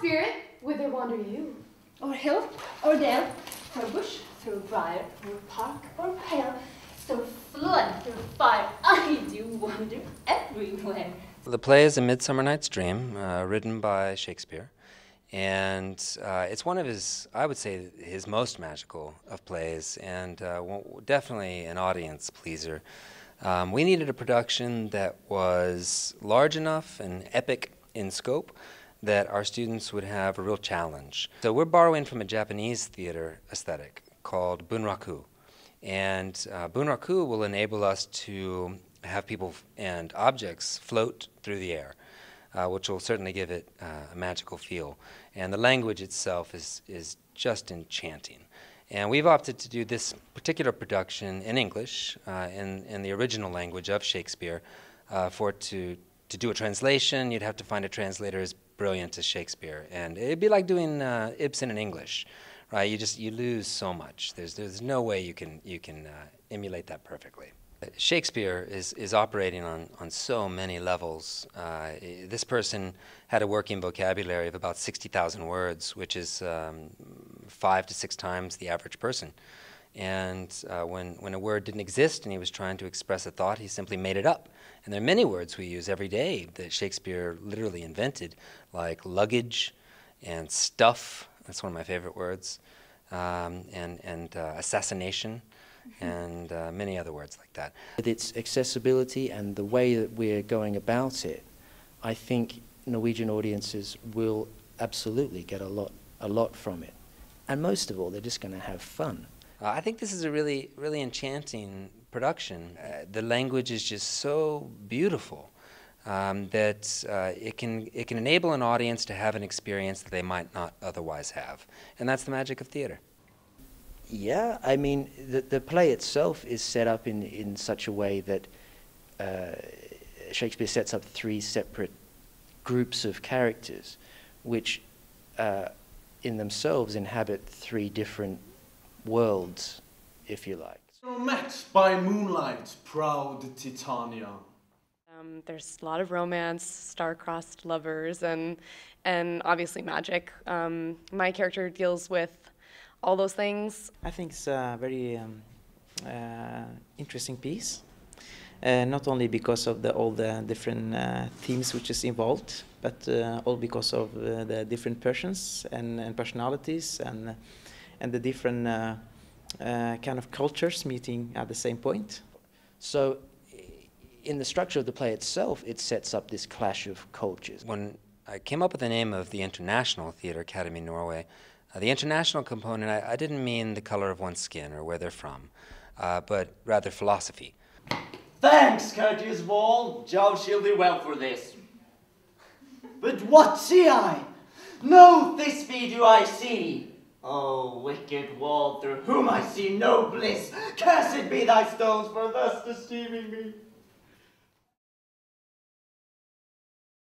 spirit, whither wander you? O'er hill, or dale, through bush, through briar, through park, or pale, so flood through fire, I do wander everywhere. The play is A Midsummer Night's Dream, written by Shakespeare, and it's one of his, I would say, his most magical of plays, and definitely an audience pleaser. We needed a production that was large enough and epic in scope that our students would have a real challenge. So we're borrowing from a Japanese theater aesthetic called Bunraku. And Bunraku will enable us to have people and objects float through the air, which will certainly give it a magical feel. And the language itself is just enchanting. And we've opted to do this particular production in English, in the original language of Shakespeare. For it to do a translation, you'd have to find a translator as brilliant as Shakespeare. And it'd be like doing Ibsen in English, right? You lose so much. There's no way you can emulate that perfectly. Shakespeare is operating on so many levels. This person had a working vocabulary of about 60,000 words, which is 5 to 6 times the average person. And when a word didn't exist and he was trying to express a thought, he simply made it up. And there are many words we use every day that Shakespeare literally invented, like luggage and stuff. That's one of my favorite words. And assassination. And many other words like that. With its accessibility and the way that we're going about it, I think Norwegian audiences will absolutely get a lot from it. And most of all, they're just going to have fun. I think this is a really enchanting production. The language is just so beautiful that it can enable an audience to have an experience that they might not otherwise have. And that's the magic of theater. Yeah, I mean, the play itself is set up in such a way that Shakespeare sets up 3 separate groups of characters, which in themselves inhabit 3 different worlds, if you like. Met by moonlight, proud Titania. There's a lot of romance, star-crossed lovers, and obviously magic. My character deals with all those things. I think it's a very interesting piece, not only because of all the different themes which is involved, but all because of the different persons and personalities and the different kind of cultures meeting at the same point. So in the structure of the play itself, it sets up this clash of cultures. When I came up with the name of the International Theatreacademy Norway, the international component, I didn't mean the color of one's skin or where they're from, but rather philosophy. Thanks, courteous Wall. Jove shall do well for this. But what see I? No Thisbe do I see. Oh, wicked Wall, through whom I see no bliss. Cursed be thy stones for thus deceiving me.